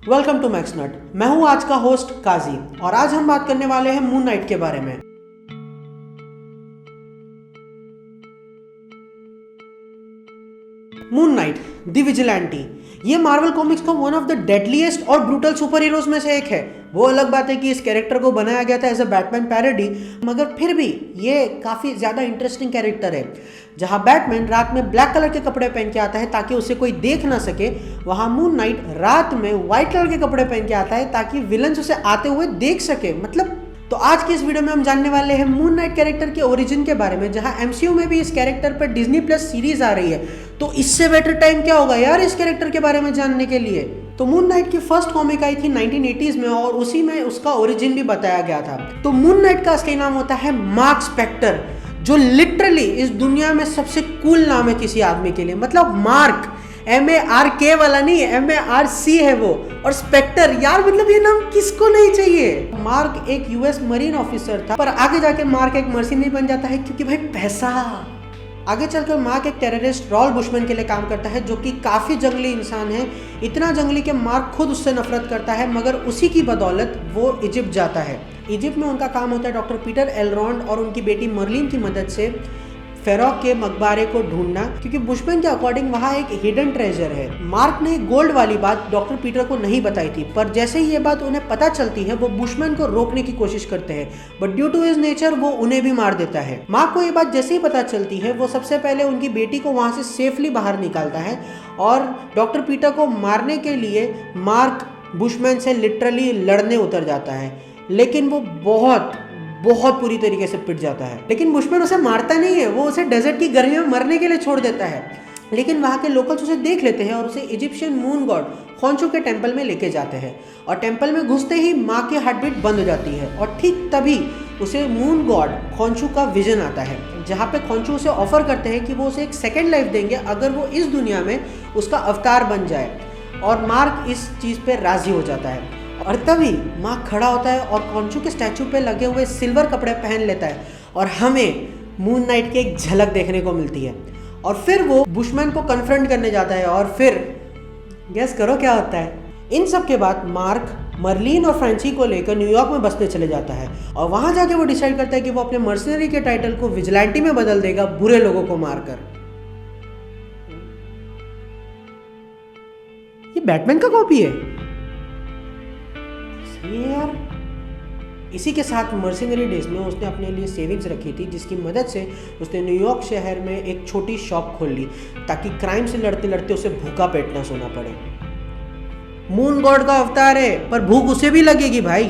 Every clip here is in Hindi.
वेलकम टू मैक्स नट। मैं हूं आज का होस्ट काजी और आज हम बात करने वाले हैं मून नाइट के बारे में। मून नाइट द विजिलेंटी, ये मार्वल कॉमिक्स का वन ऑफ द डेडलीस्ट और ब्रूटल सुपर हीरोज में से एक है। वो अलग बात है कि इस कैरेक्टर को बनाया गया था एज अ बैटमैन पैरोडी, मगर फिर भी ये काफ़ी ज़्यादा इंटरेस्टिंग कैरेक्टर है। जहां बैटमैन रात में ब्लैक कलर के कपड़े पहन के आता है ताकि उसे कोई देख ना सके, वहां मून नाइट रात में व्हाइट कलर के कपड़े पहन के आता है ताकि विलन्स उसे आते हुए देख सके। तो आज की इस वीडियो में हम जानने वाले हैं मून नाइट कैरेक्टर के ओरिजिन के बारे में। जहां एमसीयू में भी इस कैरेक्टर पर डिज्नी प्लस सीरीज आ रही है, तो इससे बेटर टाइम क्या होगा यार इस कैरेक्टर के बारे में जानने के लिए। तो मून नाइट की फर्स्ट कॉमिक आई थी 1980s में और उसी में उसका ओरिजिन भी बताया गया था। तो मून नाइट का असली नाम होता है मार्क स्पेक्टर, जो लिटरली इस दुनिया में सबसे कूल नाम है किसी आदमी के लिए। मतलब मार्क MARK वाला नहीं, MARC है वो, और स्पेक्टर यार, मतलब ये नाम किसको नहीं चाहिए। मार्क एक US मरीन ऑफिसर था, पर आगे जाके मार्क एक मर्सिनरी बन जाता है क्योंकि भाई पैसा। आगे चलकर मार्क एक टेररिस्ट रॉल बुशमैन के लिए काम करता है, जो कि काफ़ी जंगली इंसान है। इतना जंगली कि मार्क खुद उससे नफरत करता है, मगर उसी की बदौलत वो इजिप्ट जाता है। इजिप्ट में उनका काम होता है डॉक्टर पीटर एलरॉन्ड और उनकी बेटी मर्लिन की मदद से फेरोक के मकबरे को ढूंढना, क्योंकि बुशमैन के अकॉर्डिंग वहाँ एक हिडन ट्रेजर है। मार्क ने गोल्ड वाली बात डॉक्टर पीटर को नहीं बताई थी, पर जैसे ही ये बात उन्हें पता चलती है वो बुशमैन को रोकने की कोशिश करते हैं, but due to his nature वो उन्हें भी मार देता है। मार्क को ये बात जैसे ही पता चलती है, वो सबसे पहले उनकी बेटी को वहाँ से सेफली बाहर निकालता है और डॉक्टर पीटर को मारने के लिए मार्क बुशमैन से लिटरली लड़ने उतर जाता है। लेकिन वो बहुत बुरी तरीके से पिट जाता है। लेकिन बुशमैन उसे मारता नहीं है, वो उसे डेजर्ट की गर्मी में मरने के लिए छोड़ देता है। लेकिन वहाँ के लोकल्स उसे देख लेते हैं और उसे इजिप्शियन मून गॉड खोंचू के टेंपल में लेके जाते हैं। और टेंपल में घुसते ही माँ की हार्ट बीट बंद हो जाती है और ठीक तभी उसे मून गॉड खोंचू का विजन आता है, जहाँ पे खोंचू उसे ऑफर करते हैं कि वो उसे एक सेकेंड लाइफ देंगे अगर वो इस दुनिया में उसका अवतार बन जाए। और मार्क इस चीज़ पर राजी हो जाता है। और तभी मार्क खड़ा होता है और खोंचू के स्टैचू पे लगे हुए सिल्वर कपड़े पहन लेता है और हमें मून नाइट की एक झलक देखने को मिलती है। और फिर वो बुशमैन को कन्फ्रंट करने जाता है और फिर गेस करो क्या होता है। इन सब के बाद मार्क मर्लिन और फ्रेंची को लेकर न्यूयॉर्क में बसने चले जाता है और वहां जाके वो डिसाइड करता है कि वो अपने मर्सनरी के टाइटल को विजिलेंटी में बदल देगा, बुरे लोगों को मारकर। ये बैटमैन का कॉपी है यार। इसी के साथ मर्सिनरी डेज में उसने अपने लिए सेविंग्स रखी थी, जिसकी मदद से उसने न्यूयॉर्क शहर में एक छोटी शॉप खोल ली ताकि क्राइम से लड़ते लड़ते उसे भूखा पेट ना सोना पड़े। मून गॉड का अवतार है, पर भूख उसे भी लगेगी भाई।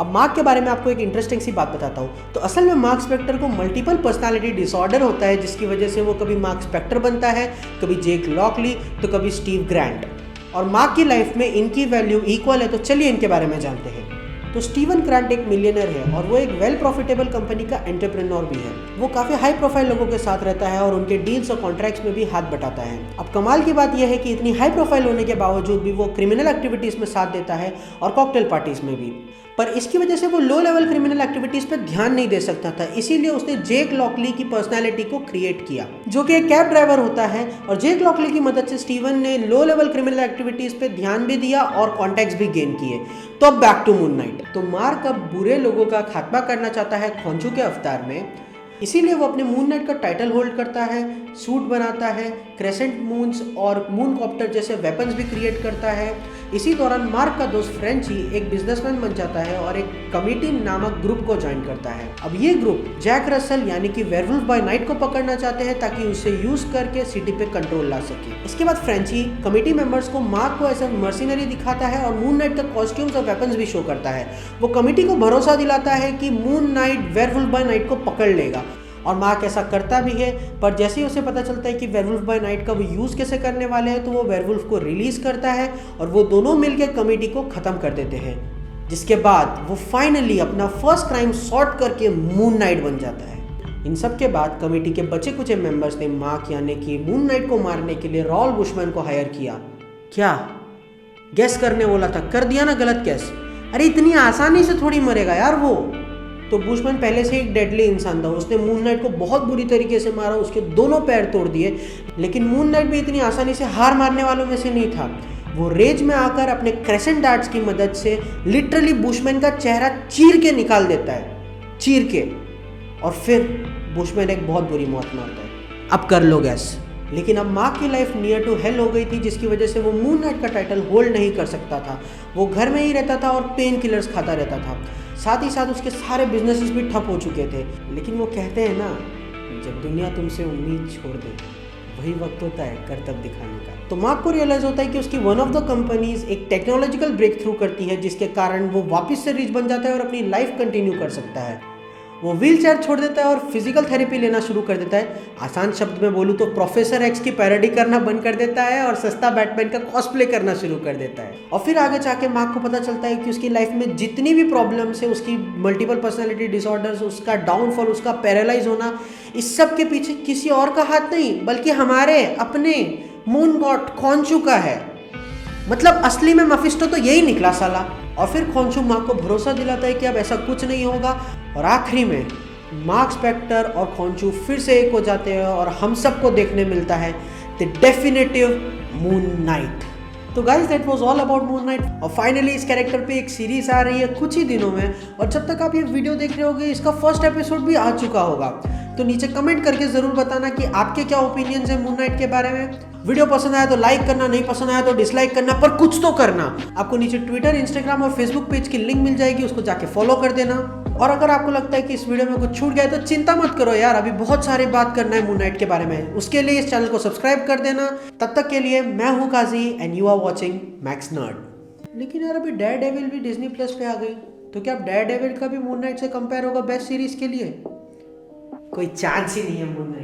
अब मार्क के बारे में आपको एक इंटरेस्टिंग सी बात बताता हूँ। तो असल में मार्क स्पेक्टर को मल्टीपल पर्सनालिटी डिसऑर्डर होता है, जिसकी वजह से वो कभी मार्क स्पेक्टर बनता है, कभी जेक लॉकली, तो कभी स्टीव ग्रांट। और मार्क की लाइफ में इनकी वैल्यू इक्वल है, तो चलिए इनके बारे में जानते हैं। तो स्टीवन ग्रांट एक मिलियनर है और वो एक वेल प्रॉफिटेबल कंपनी का एंटरप्रेन्योर भी है। वो काफ़ी हाई प्रोफाइल लोगों के साथ रहता है और उनके डील्स और कॉन्ट्रैक्ट्स में भी हाथ बटाता है। अब कमाल की बात यह है कि इतनी हाई प्रोफाइल होने के बावजूद भी वो क्रिमिनल एक्टिविटीज़ में साथ देता है और कॉकटेल पार्टीज में भी। पर इसकी वजह से वो लो लेवल क्रिमिनल एक्टिविटीज़ पर ध्यान नहीं दे सकता था, इसीलिए उसने जेक लॉकली की पर्सनैलिटी को क्रिएट किया, जो कि एक कैब ड्राइवर होता है। और जेक लॉकली की मदद से स्टीवन ने लो लेवल क्रिमिनल एक्टिविटीज़ पे ध्यान भी दिया और कॉन्टैक्ट्स भी गेन किए। तो अब बैक टू मून नाइट। तो मार्क अब बुरे लोगों का खात्मा करना चाहता है खोंचू के अवतार में, इसीलिए वो अपने मून नाइट का टाइटल होल्ड करता है, सूट बनाता है, क्रेसेंट मून्स और मून कॉप्टर जैसे वेपन्स भी क्रिएट करता है। इसी दौरान मार्क का दोस्त फ्रेंची एक बिजनेसमैन बन जाता है और एक कमिटी नामक ग्रुप को ज्वाइन करता है। अब ये ग्रुप जैक रसल यानी कि वेयरवुल्फ बाय नाइट को पकड़ना चाहते हैं ताकि उसे यूज करके सिटी पे कंट्रोल ला सके। इसके बाद फ्रेंची कमिटी मेंबर्स को मार्क को ऐसा मर्सिनरी दिखाता है और मून नाइट का कॉस्ट्यूम्स और वेपन्स भी शो करता है। वो कमिटी को भरोसा दिलाता है कि Moon Knight werewolf by night को पकड़ लेगा और मार्क ऐसा करता भी है। पर जैसे ही उसे पता चलता है कि वेयरवुल्फ बाय नाइट का वो यूज़ कैसे करने वाले हैं, तो वो वेयरवुल्फ को रिलीज़ करता है और वो दोनों मिलकर कमेटी को ख़त्म कर देते हैं, जिसके बाद वो फाइनली अपना फर्स्ट क्राइम सॉर्ट करके मून नाइट बन जाता है। इन सब के बाद कमेटी के बचे कुछ मेंबर्स ने मार्क यानी कि मून नाइट को मारने के लिए रॉल बुशमैन को हायर किया। क्या गैस करने वाला था, कर दिया ना गलत गैस। अरे इतनी आसानी से थोड़ी मरेगा यार वो। तो बुशमैन पहले से एक डेडली इंसान था, उसने मून नाइट को बहुत बुरी तरीके से मारा, उसके दोनों पैर तोड़ दिए। लेकिन मून नाइट भी इतनी आसानी से हार मारने वालों में से नहीं था। वो रेज में आकर अपने क्रेसेंट डार्ट्स की मदद से लिटरली बुशमैन का चेहरा चीर के निकाल देता है, चीर के, और फिर बुशमैन एक बहुत बुरी मौत मरता है। अब कर लो गैस। लेकिन अब मार्क की लाइफ नियर टू हेल हो गई थी, जिसकी वजह से वो मून नाइट का टाइटल होल्ड नहीं कर सकता था। वो घर में ही रहता था और पेन किलर्स खाता रहता था। साथ ही साथ उसके सारे बिजनेसेस भी ठप हो चुके थे। लेकिन वो कहते हैं ना, जब दुनिया तुमसे उम्मीद छोड़ दे वही वक्त होता है करतब दिखाने का। तो मार्क को रियलाइज होता है कि उसकी वन ऑफ द कंपनीज एक टेक्नोलॉजिकल ब्रेक थ्रू करती है, जिसके कारण वो वापस से रिच बन जाता है और अपनी लाइफ कंटिन्यू कर सकता है। वो व्हील चेयर छोड़ देता है और फिजिकल थेरेपी लेना शुरू कर देता है। आसान शब्द में बोलूँ तो प्रोफेसर एक्स की पैरोडी करना बंद कर देता है और सस्ता बैटमैन का कॉस्प्ले करना शुरू कर देता है। और फिर आगे जाके मार्क को पता चलता है कि उसकी लाइफ में जितनी भी प्रॉब्लम्स है, उसकी मल्टीपल पर्सनैलिटी डिसऑर्डर्स, उसका डाउनफॉल, उसका पैरालाइज होना, इस सब के पीछे किसी और का हाथ नहीं बल्कि हमारे अपने मून गॉड खॉन्शू का है। मतलब असली में मफिस्टो तो यही निकला साला। और फिर खॉन्शू मार्क को भरोसा दिलाता है कि अब ऐसा कुछ नहीं होगा। और आखिरी में मार्क स्पेक्टर और खॉन्शू फिर से एक हो जाते हैं और हम सबको देखने मिलता है द डेफिनेटिव मून नाइट। तो guys that was all about moon night. और फाइनली इस कैरेक्टर पे एक सीरीज आ रही है कुछ ही दिनों में, और जब तक आप ये वीडियो देख रहे होगे इसका फर्स्ट एपिसोड भी आ चुका होगा। तो नीचे कमेंट करके जरूर बताना कि आपके क्या ओपिनियंस हैं मून नाइट के बारे में। वीडियो पसंद आया तो लाइक करना, नहीं पसंद आया तो डिसलाइक करना, पर कुछ तो करना। आपको नीचे ट्विटर, इंस्टाग्राम और फेसबुक पेज की लिंक मिल जाएगी, उसको जाके फॉलो कर देना। और अगर आपको लगता है कि इस वीडियो में कुछ छूट गया है तो चिंता मत करो यार, अभी बहुत सारी बात करना है मून नाइट के बारे में। उसके लिए इस चैनल को सब्सक्राइब कर देना। तब तक के लिए मैं हूँ Kazi and you are watching Max Nerd. लेकिन यार अभी डेयरडेविल भी डिज्नी प्लस पे आ गई, तो क्या डेयरडेविल का भी मून नाइट से कंपेयर होगा बेस्ट सीरीज के लिए? कोई चांस ही नहीं है मून नाइट।